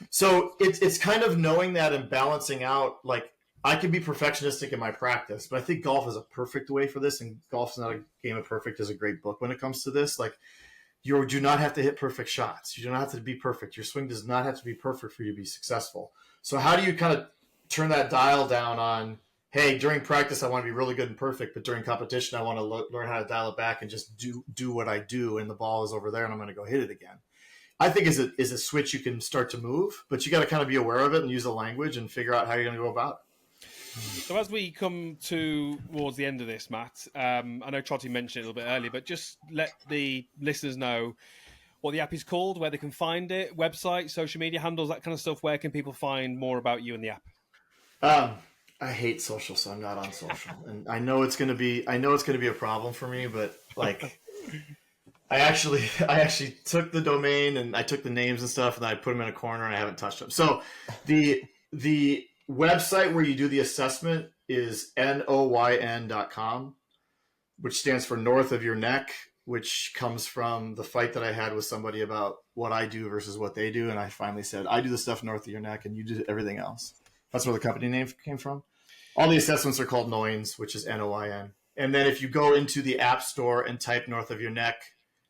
So it's kind of knowing that and balancing out, I can be perfectionistic in my practice, but I think golf is a perfect way for this, and Golf's Not a Game of Perfect is a great book when it comes to this. You do not have to hit perfect shots. You do not have to be perfect. Your swing does not have to be perfect for you to be successful. So how do you kind of turn that dial down on, hey, during practice I want to be really good and perfect, but during competition I want to learn how to dial it back and just do what I do, and the ball is over there and I'm going to go hit it again. I think is a switch you can start to move, but you got to kind of be aware of it and use the language and figure out how you're going to go about it. So as we come towards the end of this, Matt, I know Trottie mentioned it a little bit earlier, but just let the listeners know what the app is called, where they can find it, website, social media handles, that kind of stuff. Where can people find more about you and the app? I hate social, so I'm not on social, and I know it's going to be a problem for me, but I actually took the domain and I took the names and stuff, and I put them in a corner and I haven't touched them. So the website where you do the assessment is noyn.com, which stands for North of Your Neck, which comes from the fight that I had with somebody about what I do versus what they do. And I finally said, I do the stuff north of your neck and you do everything else. That's where the company name came from. All the assessments are called Noins, which is Noin. And then if you go into the App Store and type North of Your Neck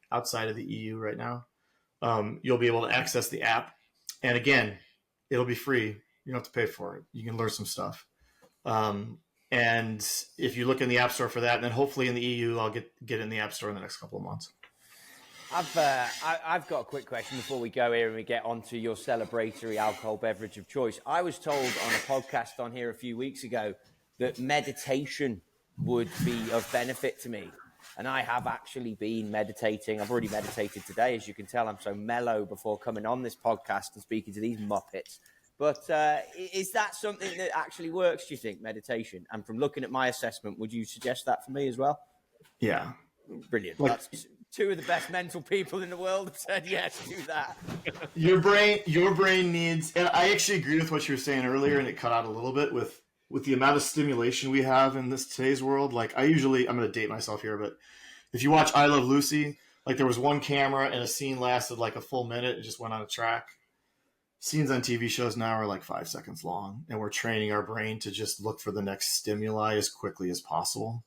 outside of the EU right now, you'll be able to access the app. And again, it'll be free. You don't have to pay for it. You can learn some stuff. And if you look in the App Store for that, and then hopefully in the EU, I'll get in the App Store in the next couple of months. I've got a quick question before we go here and we get onto your celebratory alcohol beverage of choice. I was told on a podcast on here a few weeks ago that meditation would be of benefit to me. And I have actually been meditating. I've already meditated today. As you can tell, I'm so mellow before coming on this podcast and speaking to these muppets. But is that something that actually works, do you think, meditation? And from looking at my assessment, would you suggest that for me as well? Yeah. Brilliant. That's two of the best mental people in the world have said yes, do that. Your brain needs, and I actually agree with what you were saying earlier, and it cut out a little bit with the amount of stimulation we have in today's world. Like I'm going to date myself here, but if you watch I Love Lucy, like there was one camera and a scene lasted like a full minute. It just went on a track. Scenes on TV shows now are like 5 seconds long, and we're training our brain to just look for the next stimuli as quickly as possible.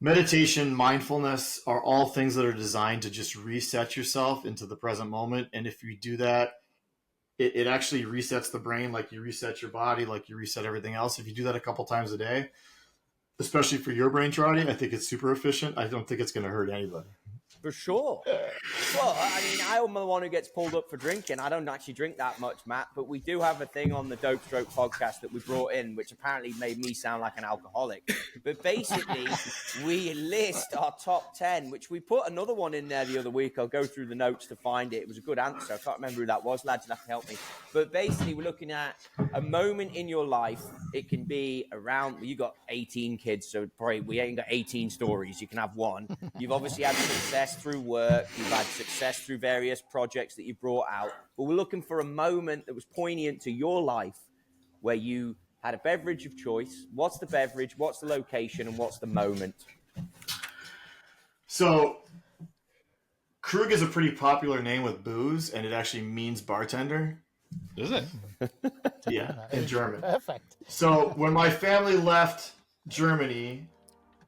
Meditation, mindfulness are all things that are designed to just reset yourself into the present moment. And if you do that, it actually resets the brain like you reset your body, like you reset everything else. If you do that a couple times a day, especially for your brain, Trottie, I think it's super efficient. I don't think it's going to hurt anybody. For sure. Well, I mean, I'm the one who gets pulled up for drinking. I don't actually drink that much, Matt, but we do have a thing on the Dope Stroke podcast that we brought in, which apparently made me sound like an alcoholic. But basically, we list our top 10, which we put another one in there the other week. I'll go through the notes to find it. It was a good answer. I can't remember who that was. Lads, you'll have to help me. But basically, we're looking at a moment in your life. It can be around, well, you got 18 kids, so probably we ain't got 18 stories. You can have one. You've obviously had success through work. You've had success through various projects that you brought out. But we're looking for a moment that was poignant to your life where you had a beverage of choice. What's the beverage? What's the location? And what's the moment? So Krug is a pretty popular name with booze, and it actually means bartender. Is it? Yeah, in German. Perfect. So when my family left Germany,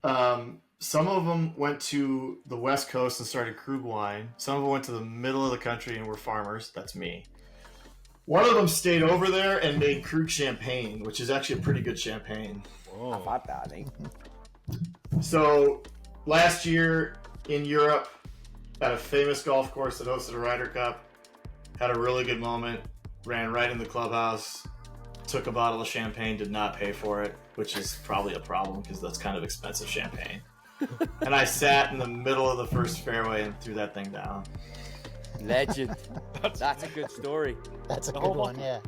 some of them went to the West Coast and started Krug wine. Some of them went to the middle of the country and were farmers. That's me. One of them stayed over there and made Krug champagne, which is actually a pretty good champagne. Whoa. I've had that, I think. So last year in Europe, at a famous golf course that hosted a Ryder Cup, had a really good moment, ran right in the clubhouse, took a bottle of champagne, did not pay for it, which is probably a problem because that's kind of expensive champagne. And I sat in the middle of the first fairway and threw that thing down. Legend. That's a good story. That's a good one, yeah.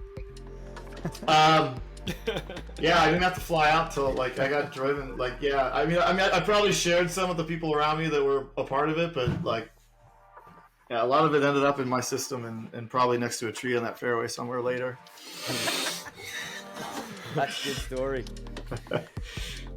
Yeah, I didn't have to fly out till like I got driven. Like, yeah, I mean, I probably shared some with the people around me that were a part of it, but like, yeah, a lot of it ended up in my system and probably next to a tree on that fairway somewhere later. That's a good story.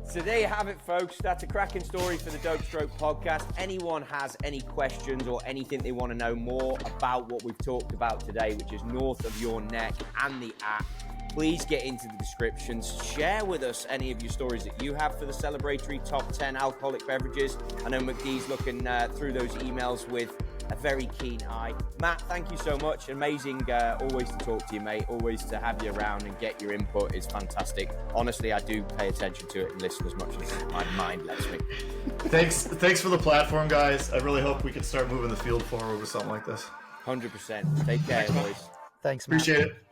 So there you have it, folks. That's a cracking story for the Dope Stroke podcast. Anyone has any questions or anything they want to know more about what we've talked about today, which is north of your neck and the app, please get into the descriptions. Share with us any of your stories that you have for the celebratory top 10 alcoholic beverages. I know McGee's looking through those emails with a very keen eye. Matt, thank you so much. Amazing always to talk to you, mate. Always to have you around and get your input is fantastic. Honestly, I do pay attention to it and listen as much as my mind lets me. Thanks for the platform, guys. I really hope we can start moving the field forward with something like this. 100%. Take care, boys. Thanks, Matt. Appreciate it.